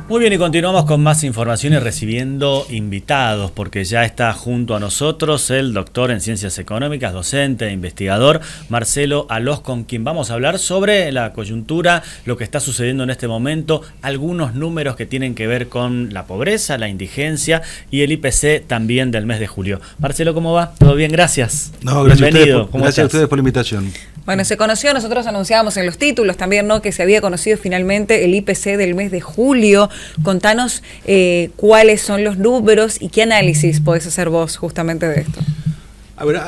Muy bien, y continuamos con más información y recibiendo invitados, porque ya está junto a nosotros el doctor en Ciencias Económicas, docente e investigador, Marcelo Alós, con quien vamos a hablar sobre la coyuntura, lo que está sucediendo en este momento, algunos números que tienen que ver con la pobreza, la indigencia y el IPC también del mes de julio. Marcelo, ¿cómo va? ¿Todo bien? Gracias. No, gracias a ustedes por la invitación. Bueno, se conoció, nosotros anunciábamos en los títulos también, ¿no?, que se había conocido finalmente el IPC del mes de julio. Contanos cuáles son los números y qué análisis podés hacer vos justamente de esto. A ver,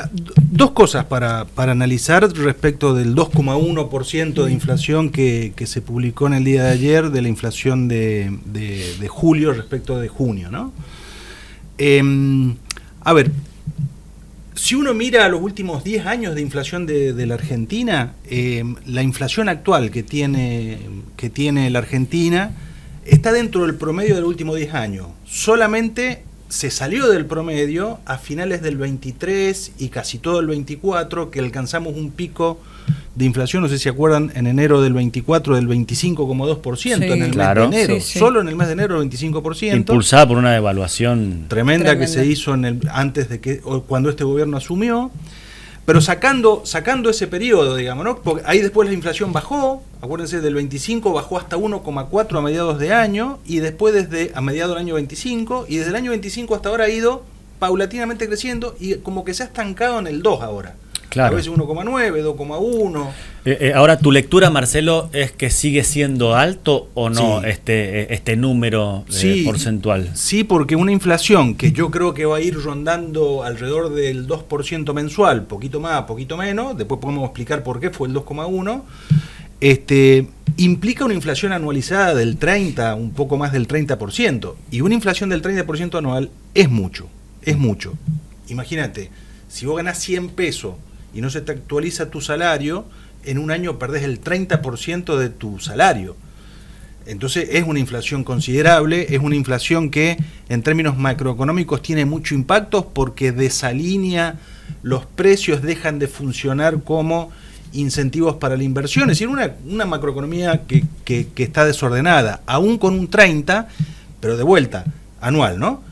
dos cosas para analizar respecto del 2,1% de inflación que se publicó en el día de ayer, de la inflación de julio respecto de junio, ¿no? A ver, si uno mira los últimos 10 años de inflación de la Argentina, la inflación actual que tiene la Argentina está dentro del promedio de los últimos 10 años. Solamente se salió del promedio a finales del 23 y casi todo el 24, que alcanzamos un pico de inflación, no sé si se acuerdan, en enero del 24 del 25,2% sí, en el mes de enero. Sí, sí. Solo en el mes de enero el 25%. Impulsada por una devaluación tremenda que se hizo antes de cuando este gobierno asumió. Pero sacando ese periodo, digamos, ¿no? Porque ahí después la inflación bajó, acuérdense, del 25 bajó hasta 1,4 a mediados de año, y después a mediados del año 25, y desde el año 25 hasta ahora ha ido paulatinamente creciendo, y como que se ha estancado en el 2 ahora. Claro. A veces 1,9, 2,1. Ahora, ¿tu lectura, Marcelo, es que sigue siendo alto o no, sí, este número porcentual? Sí, porque una inflación que yo creo que va a ir rondando alrededor del 2% mensual, poquito más, poquito menos, después podemos explicar por qué fue el 2,1, implica una inflación anualizada del 30, un poco más del 30%, y una inflación del 30% anual es mucho. Imagínate, si vos ganás 100 pesos y no se te actualiza tu salario, en un año perdés el 30% de tu salario. Entonces es una inflación considerable, es una inflación que en términos macroeconómicos tiene mucho impacto porque desalinea los precios, dejan de funcionar como incentivos para la inversión. Es decir, una macroeconomía que está desordenada, aún con un 30%, pero de vuelta, anual, ¿no?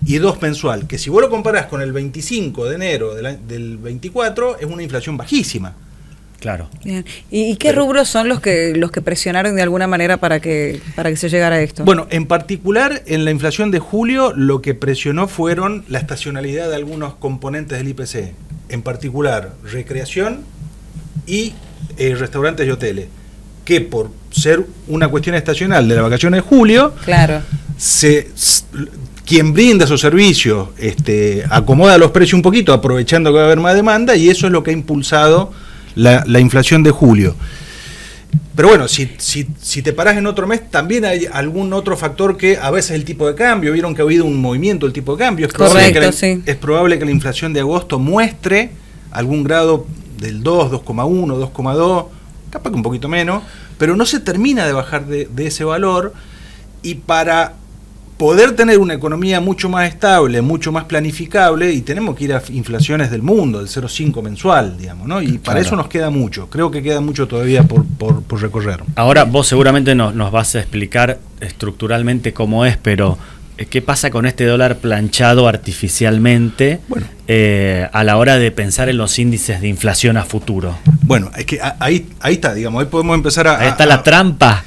Y 2 mensual, que si vos lo comparás con el 25 de enero del 24, es una inflación bajísima. Claro. Bien. ¿Y qué rubros son los que presionaron de alguna manera para que se llegara a esto? Bueno, en particular, en la inflación de julio, lo que presionó fueron la estacionalidad de algunos componentes del IPC. En particular, recreación y restaurantes y hoteles, que por ser una cuestión estacional de las vacaciones de julio, claro, quien brinda esos servicios acomoda los precios un poquito, aprovechando que va a haber más demanda, y eso es lo que ha impulsado la inflación de julio. Pero bueno, si te parás en otro mes, también hay algún otro factor, que a veces el tipo de cambio, vieron que ha habido un movimiento del tipo de cambio, es probable que la inflación de agosto muestre algún grado del 2, 2,1, 2,2, capaz que un poquito menos, pero no se termina de bajar de ese valor, y para poder tener una economía mucho más estable, mucho más planificable, y tenemos que ir a inflaciones del mundo, del 0,5 mensual, digamos, ¿no? Y para eso nos queda mucho, creo que queda mucho todavía por recorrer. Ahora vos seguramente nos vas a explicar estructuralmente cómo es, pero ¿qué pasa con este dólar planchado artificialmente a la hora de pensar en los índices de inflación a futuro? Bueno, es que ahí está, digamos, ahí podemos empezar ahí está la trampa.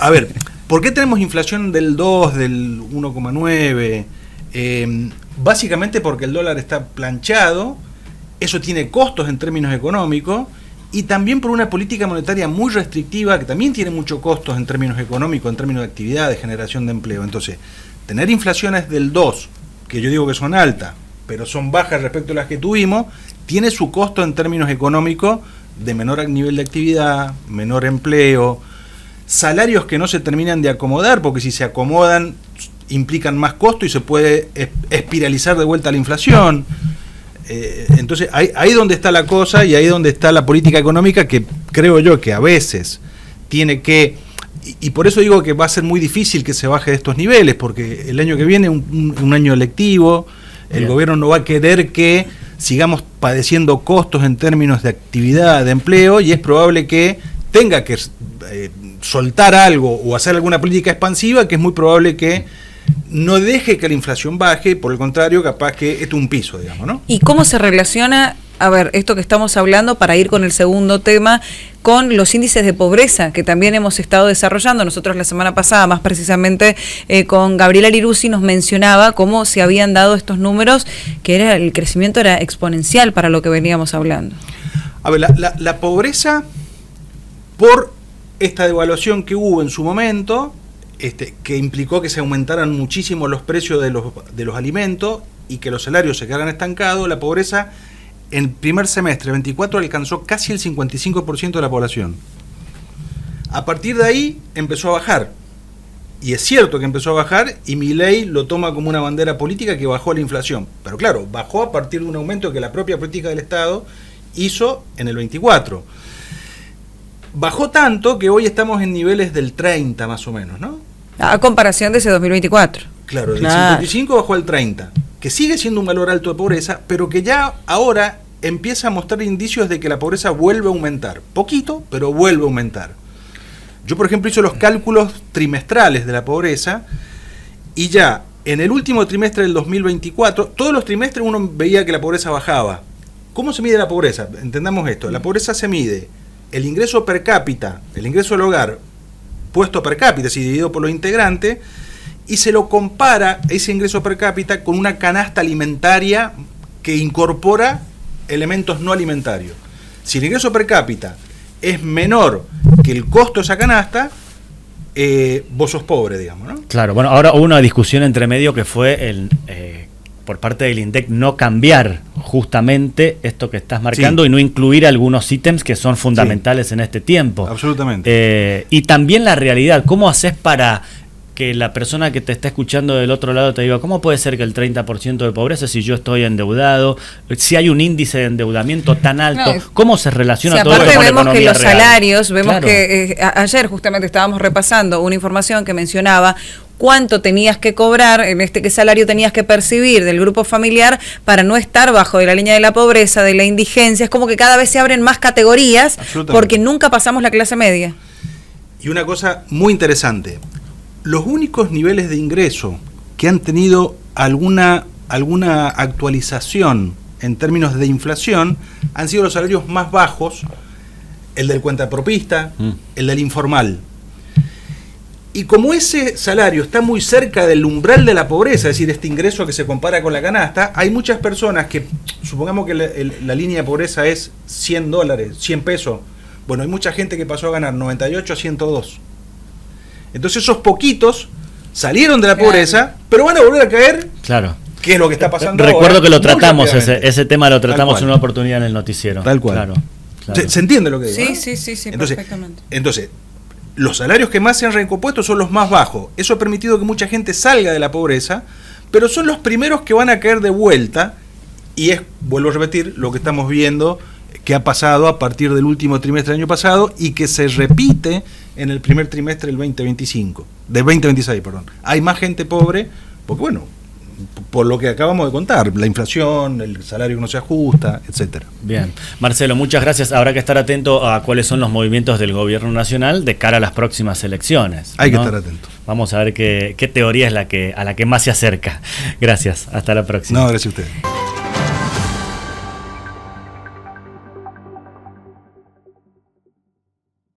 A ver, ¿por qué tenemos inflación del 2, del 1,9? Básicamente porque el dólar está planchado, eso tiene costos en términos económicos, y también por una política monetaria muy restrictiva que también tiene muchos costos en términos económicos, en términos de actividad, de generación de empleo. Entonces, tener inflaciones del 2, que yo digo que son altas, pero son bajas respecto a las que tuvimos, tiene su costo en términos económicos de menor nivel de actividad, menor empleo, salarios que no se terminan de acomodar, porque si se acomodan implican más costo y se puede espiralizar de vuelta la inflación. Entonces ahí donde está la cosa, y ahí donde está la política económica, que creo yo que a veces tiene que, y por eso digo que va a ser muy difícil que se baje de estos niveles, porque el año que viene un año electivo, el gobierno no va a querer que sigamos padeciendo costos en términos de actividad, de empleo, y es probable que tenga que soltar algo o hacer alguna política expansiva que es muy probable que no deje que la inflación baje, por el contrario, capaz que esto es un piso, digamos, ¿no? ¿Y cómo se relaciona, a ver, esto que estamos hablando, para ir con el segundo tema, con los índices de pobreza que también hemos estado desarrollando? Nosotros la semana pasada, más precisamente con Gabriela Lirusi, nos mencionaba cómo se habían dado estos números, que el crecimiento era exponencial para lo que veníamos hablando. A ver, la pobreza, por esta devaluación que hubo en su momento, que implicó que se aumentaran muchísimo los precios de los alimentos y que los salarios se quedaran estancados, la pobreza en primer semestre 24 alcanzó casi el 55% de la población. A partir de ahí empezó a bajar. Y es cierto que empezó a bajar, y Milei lo toma como una bandera política que bajó la inflación. Pero claro, bajó a partir de un aumento que la propia política del Estado hizo en el 24. Bajó tanto que hoy estamos en niveles del 30 más o menos, ¿no? A comparación de ese 2024. Claro, del 55 bajó al 30, que sigue siendo un valor alto de pobreza, pero que ya ahora empieza a mostrar indicios de que la pobreza vuelve a aumentar. Poquito, pero vuelve a aumentar. Yo, por ejemplo, hice los cálculos trimestrales de la pobreza y ya en el último trimestre del 2024, todos los trimestres uno veía que la pobreza bajaba. ¿Cómo se mide la pobreza? Entendamos esto. La pobreza se mide el ingreso per cápita, el ingreso del hogar puesto per cápita, es decir, dividido por los integrantes, y se lo compara ese ingreso per cápita con una canasta alimentaria que incorpora elementos no alimentarios. Si el ingreso per cápita es menor que el costo de esa canasta, vos sos pobre, digamos, ¿no? Claro, bueno, ahora hubo una discusión entre medio que fue por parte del INDEC no cambiar justamente esto que estás marcando, sí, y no incluir algunos ítems que son fundamentales, sí, en este tiempo. Absolutamente. Y también la realidad, ¿cómo haces para que la persona que te está escuchando del otro lado te diga, ¿cómo puede ser que el 30% de pobreza si yo estoy endeudado? Si hay un índice de endeudamiento tan alto, ¿cómo se relaciona todo esto con la economía real? Aparte vemos que los salarios, vemos claro, que ayer justamente estábamos repasando una información que mencionaba cuánto tenías que cobrar, qué salario tenías que percibir del grupo familiar para no estar bajo de la línea de la pobreza, de la indigencia. Es como que cada vez se abren más categorías porque nunca pasamos la clase media. Y una cosa muy interesante, los únicos niveles de ingreso que han tenido alguna actualización en términos de inflación han sido los salarios más bajos, el del cuentapropista, el del informal. Y como ese salario está muy cerca del umbral de la pobreza, es decir, este ingreso que se compara con la canasta, hay muchas personas que, supongamos que la línea de pobreza es $100, 100 pesos, bueno, hay mucha gente que pasó a ganar 98 a 102. Entonces esos poquitos salieron de la pobreza, pero van a volver a caer. Claro. ¿Qué es lo que está pasando Recuerdo ahora? que lo tratamos, ese tema lo tratamos en una oportunidad en el noticiero. Tal cual. Claro. ¿Se entiende lo que digo? Sí, ¿no? sí, perfectamente. Entonces, los salarios que más se han recompuesto son los más bajos. Eso ha permitido que mucha gente salga de la pobreza, pero son los primeros que van a caer de vuelta, y es, vuelvo a repetir, lo que estamos viendo que ha pasado a partir del último trimestre del año pasado y que se repite en el primer trimestre del 2026, perdón. Hay más gente pobre, porque bueno, por lo que acabamos de contar, la inflación, el salario que no se ajusta, etcétera. Bien. Marcelo, muchas gracias. Habrá que estar atento a cuáles son los movimientos del gobierno nacional de cara a las próximas elecciones. Hay que estar atento. Vamos a ver qué teoría es a la que más se acerca. Gracias. Hasta la próxima. No, gracias a ustedes.